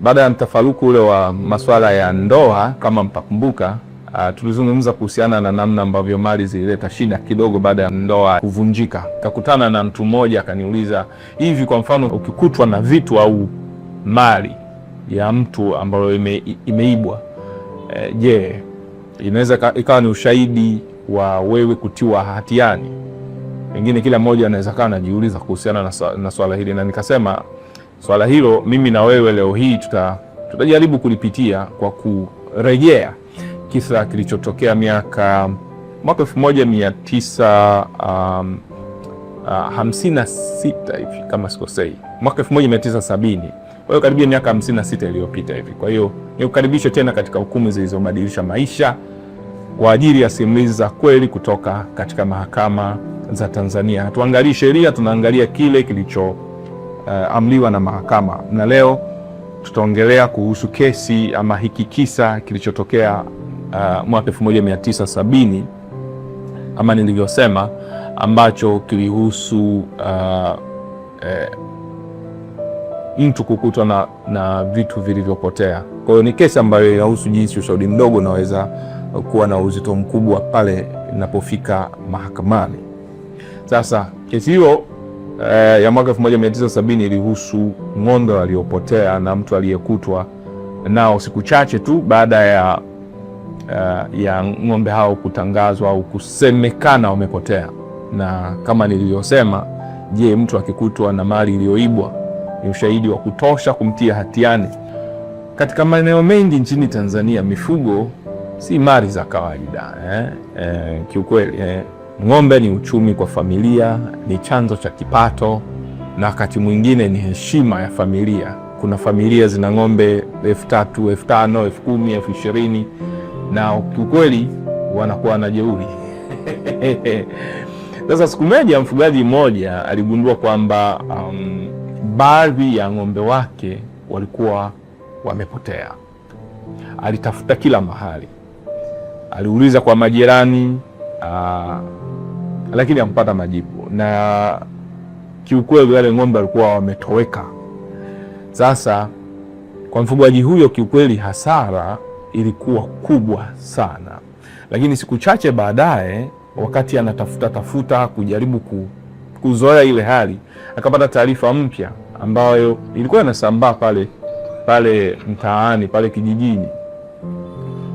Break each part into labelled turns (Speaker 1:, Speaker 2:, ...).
Speaker 1: Baada ya mtafaruku ule wa masuala ya ndoa, kama mtakumbuka, tulizungumza kuhusiana na namna ambavyo mali zilileta shida kidogo baada ya ndoa kuvunjika. Kakutana na mtu mmoja akaniuliza, hivi kwa mfano ukikutwa na vitu au mali ya mtu ambayo imeibwa, je, inaweza ikawa ni ushahidi wa wewe kutiwa hatiani? Pengine kila mmoja anaweza kaa anajiuliza kuhusiana na swala hili, na nikasema swala hilo mimi na wewe leo hii tutajaribu kulipitia kwa kurejea kisa kilichotokea mwaka 1956 hivi kama sikosei, mwaka 1970. Kwa hiyo karibia miaka 56 iliyopita hivi. Kwa hiyo nikukaribisha tena katika Hukumu Zilizobadilisha Maisha kwa ajili ya simulizi za kweli kutoka katika mahakama za Tanzania. Tuangalie sheria, tunaangalia kile kilichoamliwa na mahakama. Na leo tutaongelea kuhusu kesi ama hiki kisa kilichotokea mwaka 1970 ama nilivyosema, ambacho kilihusu mtu kukutwa na vitu vilivyopotea. Kwa hiyo ni kesi ambayo inahusu jinsi ushahidi mdogo unaweza kuwa na uzito mkubwa pale inapofika mahakamani. Sasa kesi hiyo ya mwaka 1970 ilihusu ng'ombe waliopotea na mtu aliyekutwa nao siku chache tu baada ya ng'ombe hao kutangazwa au kusemekana wamepotea. Na kama nilivyosema, je, mtu akikutwa na mali iliyoibwa ni ushahidi wa kutosha kumtia hatiani? Katika maeneo mengi nchini Tanzania, mifugo si mali za kawaida. Kiukweli, ng'ombe ni uchumi kwa familia, ni chanzo cha kipato, na wakati mwingine ni heshima ya familia. Kuna familia zina ng'ombe 3,000, 5,000, 10,000, 20,000 na kiukweli wanakuwa na jeuri. Sasa siku moja mfugaji mmoja aligundua kwamba baadhi ya ng'ombe wake walikuwa wamepotea. Alitafuta kila mahali, aliuliza kwa majirani, lakini hakupata majibu, na kiukweli wale ng'ombe walikuwa wametoweka. Sasa kwa mfugaji huyo, kiukweli hasara ilikuwa kubwa sana. Lakini siku chache baadaye, wakati anatafuta kujaribu kuzoea ile hali, akapata taarifa mpya ambayo ilikuwa inasambaa pale mtaani, pale kijijini,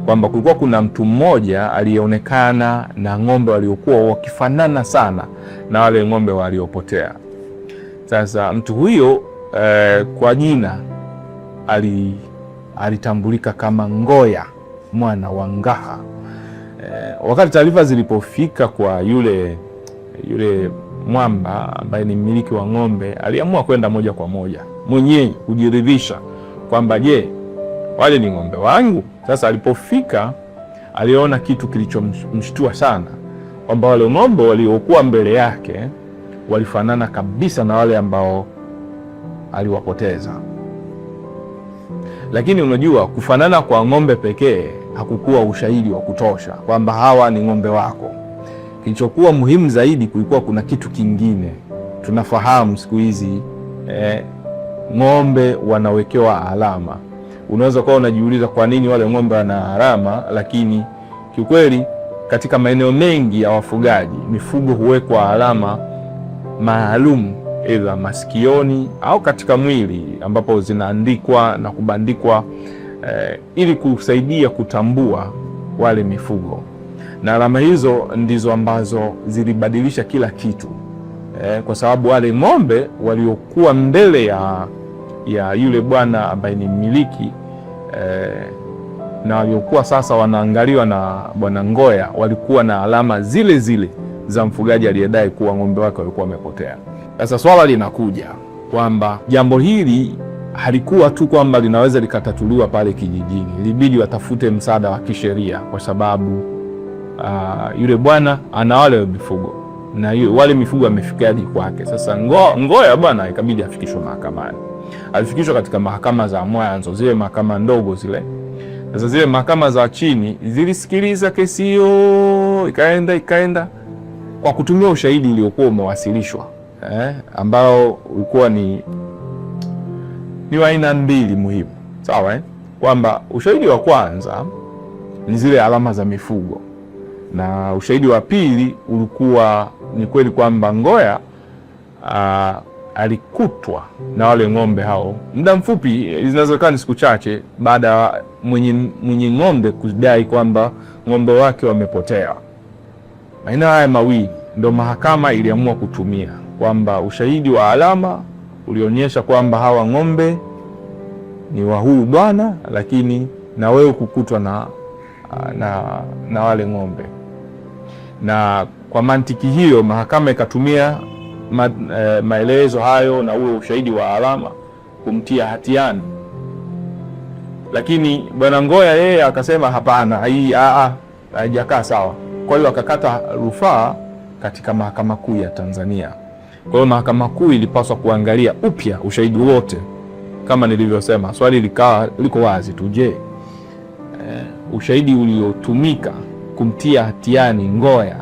Speaker 1: kwamba kulikuwa kuna mtu mmoja aliyeonekana na ng'ombe waliokuwa wakifanana sana na wale ng'ombe waliopotea. Sasa mtu huyo kwa jina alitambulika kama Ngoya mwana wa Ngaha. Wakati taarifa zilipofika kwa yule mwamba ambaye ni mmiliki wa ng'ombe, aliamua kwenda moja kwa moja mwenyewe kujiridhisha kwamba je, wale ni ng'ombe wangu? Sasa alipofika, aliona kitu kilichomshtua sana, kwamba wale ng'ombe waliokuwa mbele yake walifanana kabisa na wale ambao aliwapoteza. Lakini unajua, kufanana kwa ng'ombe pekee hakukuwa ushahidi wa kutosha kwamba hawa ni ng'ombe wako. Kilichokuwa muhimu zaidi, kulikuwa kuna kitu kingine. Tunafahamu siku hizi ng'ombe wanawekewa alama. Unaweza kuwa unajiuliza kwa nini wale ng'ombe wana alama, lakini kiukweli katika maeneo mengi ya wafugaji, mifugo huwekwa alama maalum, aidha masikioni au katika mwili, ambapo zinaandikwa na kubandikwa ili kusaidia kutambua wale mifugo. Na alama hizo ndizo ambazo zilibadilisha kila kitu, kwa sababu wale ng'ombe waliokuwa mbele ya yule bwana ambaye ni mmiliki na waliokuwa sasa wanaangaliwa na bwana Ngoya, walikuwa na alama zile zile za mfugaji aliyedai kuwa ng'ombe wake walikuwa wamepotea. Sasa swala linakuja kwamba jambo hili halikuwa tu kwamba linaweza likatatuliwa pale kijijini. Ilibidi watafute msaada wa kisheria, kwa sababu yule bwana ana wale mifugo na wale mifugo wamefikaje kwake. Sasa Ngoya bwana ikabidi afikishwe mahakamani. Alifikishwa katika mahakama za mwanzo, zile mahakama ndogo zile. Sasa zile mahakama za chini zilisikiliza kesi hiyo, ikaenda kwa kutumia ushahidi uliokuwa umewasilishwa, ambao ulikuwa ni wa aina mbili muhimu. Sawa, kwamba ushahidi wa kwanza ni zile alama za mifugo, na ushahidi wa pili ulikuwa ni kweli kwamba Ngoya alikutwa na wale ng'ombe hao muda mfupi, zinawezekana ni siku chache baada ya mwenye ng'ombe kudai kwamba ng'ombe wake wamepotea. Maeneo haya mawili ndio mahakama iliamua kutumia, kwamba ushahidi wa alama ulionyesha kwamba hawa ng'ombe ni wa huyu bwana, lakini na wewe kukutwa na wale ng'ombe. Na kwa mantiki hiyo mahakama ikatumia maelezo hayo na ule ushahidi wa alama kumtia hatiani, lakini bwana Ngoya yeye akasema hapana, hii haijakaa sawa. Kwa hiyo akakata rufaa katika Mahakama Kuu ya Tanzania. Kwa hiyo Mahakama Kuu ilipaswa kuangalia upya ushahidi wote. Kama nilivyosema, swali liko wazi tu, je, ushahidi uliotumika kumtia hatiani Ngoya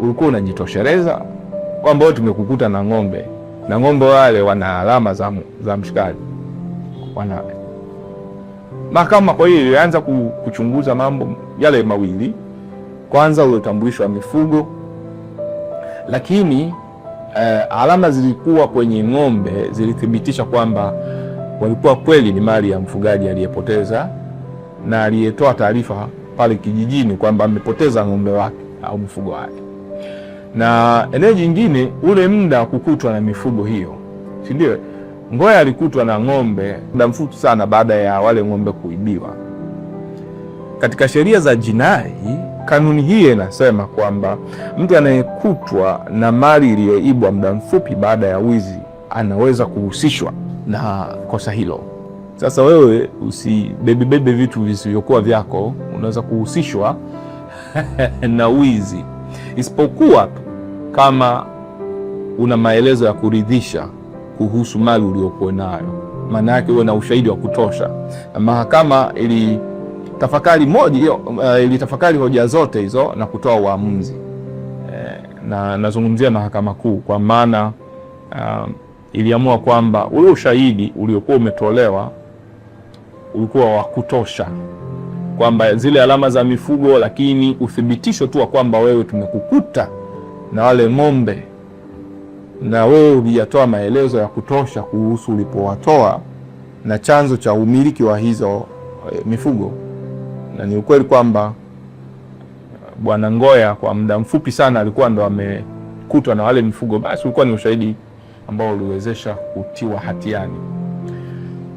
Speaker 1: ulikuwa unajitosheleza? Kwamba wewe tumekukuta na ng'ombe wale wana alama za mshikaji wana. Mahakama kwa hiyo ilianza kuchunguza mambo yale mawili, kwanza ule utambulisho wa mifugo, lakini alama zilikuwa kwenye ng'ombe zilithibitisha kwamba walikuwa kweli ni mali ya mfugaji aliyepoteza na aliyetoa taarifa pale kijijini kwamba amepoteza ng'ombe wake au mfugo wake. Na eneo jingine, ule muda kukutwa na mifugo hiyo, si ndio? Ngoya alikutwa na ng'ombe muda mfupi sana baada ya wale ng'ombe kuibiwa. Katika sheria za jinai, kanuni hii inasema kwamba mtu anayekutwa na mali iliyoibwa muda mfupi baada ya wizi anaweza kuhusishwa na kosa hilo. Sasa wewe usibebebebe vitu visivyokuwa vyako, unaweza kuhusishwa na wizi, isipokuwa kama una maelezo ya kuridhisha kuhusu mali uliokuwa nayo. Maana yake uwe na ushahidi wa kutosha. Na mahakama ilitafakari hoja zote hizo na kutoa uamuzi. Na nazungumzia Mahakama Kuu, kwa maana iliamua kwamba ule ushahidi uliokuwa umetolewa ulikuwa wa kutosha, kwamba zile alama za mifugo, lakini uthibitisho tu wa kwamba wewe tumekukuta na wale ng'ombe na wewe uliyatoa maelezo ya kutosha kuhusu ulipowatoa na chanzo cha umiliki wa hizo mifugo. Na ni ukweli kwamba bwana Ngoya kwa muda mfupi sana alikuwa ndo amekutwa na wale mifugo, basi ulikuwa ni ushahidi ambao uliwezesha kutiwa hatiani.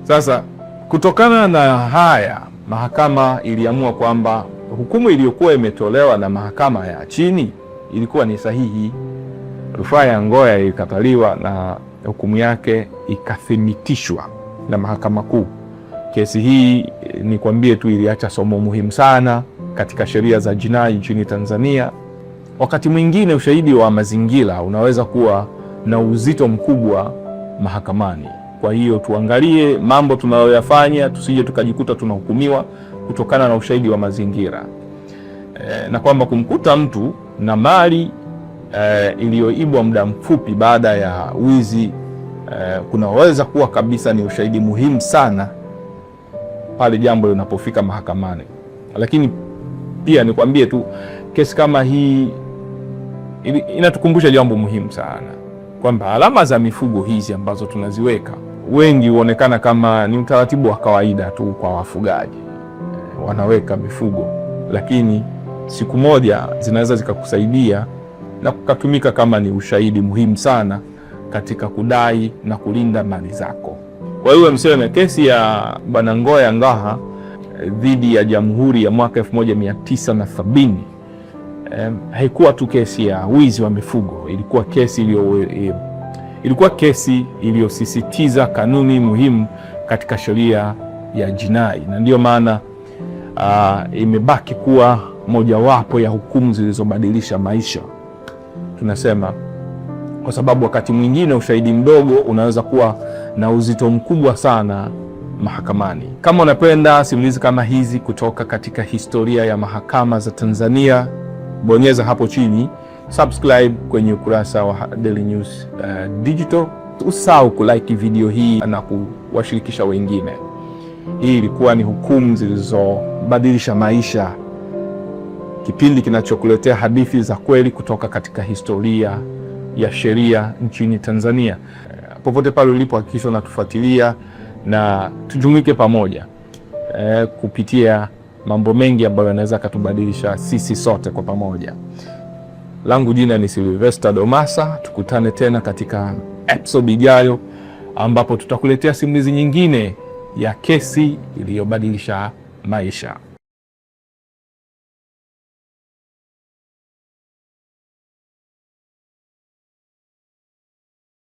Speaker 1: Sasa kutokana na haya, mahakama iliamua kwamba hukumu iliyokuwa imetolewa na mahakama ya chini ilikuwa ni sahihi. Rufaa ya Ngoya ilikataliwa na hukumu yake ikathibitishwa na Mahakama Kuu. Kesi hii nikwambie tu iliacha somo muhimu sana katika sheria za jinai nchini Tanzania. Wakati mwingine ushahidi wa mazingira unaweza kuwa na uzito mkubwa mahakamani. Kwa hiyo tuangalie mambo tunayoyafanya, tusije tukajikuta tunahukumiwa kutokana na ushahidi wa mazingira. Na kwamba kumkuta mtu na mali iliyoibwa muda mfupi baada ya wizi kunaweza kuwa kabisa ni ushahidi muhimu sana pale jambo linapofika mahakamani. Lakini pia nikwambie tu, kesi kama hii inatukumbusha jambo muhimu sana, kwamba alama za mifugo hizi ambazo tunaziweka, wengi huonekana kama ni utaratibu wa kawaida tu kwa wafugaji. Wanaweka mifugo, lakini siku moja zinaweza zikakusaidia na kukatumika kama ni ushahidi muhimu sana katika kudai na kulinda mali zako. Kwa hiyo mseme kesi ya bwana Ngoya Ngaha dhidi ya Jamhuri ya mwaka 1970 haikuwa tu kesi ya wizi wa mifugo. Ilikuwa kesi iliyosisitiza kanuni muhimu katika sheria ya jinai, na ndio maana imebaki kuwa mojawapo ya hukumu zilizobadilisha maisha. Tunasema kwa sababu wakati mwingine ushahidi mdogo unaweza kuwa na uzito mkubwa sana mahakamani. Kama unapenda simulizi kama hizi kutoka katika historia ya mahakama za Tanzania, bonyeza hapo chini subscribe kwenye ukurasa wa Daily News Digital, Usisahau kulike video hii na kuwashirikisha wengine. Hii ilikuwa ni Hukumu Zilizobadilisha Maisha, kipindi kinachokuletea hadithi za kweli kutoka katika historia ya sheria nchini Tanzania. Popote pale ulipo, hakikisha unatufuatilia na tujumuike pamoja kupitia mambo mengi ambayo yanaweza katubadilisha sisi sote kwa pamoja. Langu jina ni Sylvester Domasa. Tukutane tena katika episode ijayo, ambapo tutakuletea simulizi nyingine ya kesi iliyobadilisha maisha.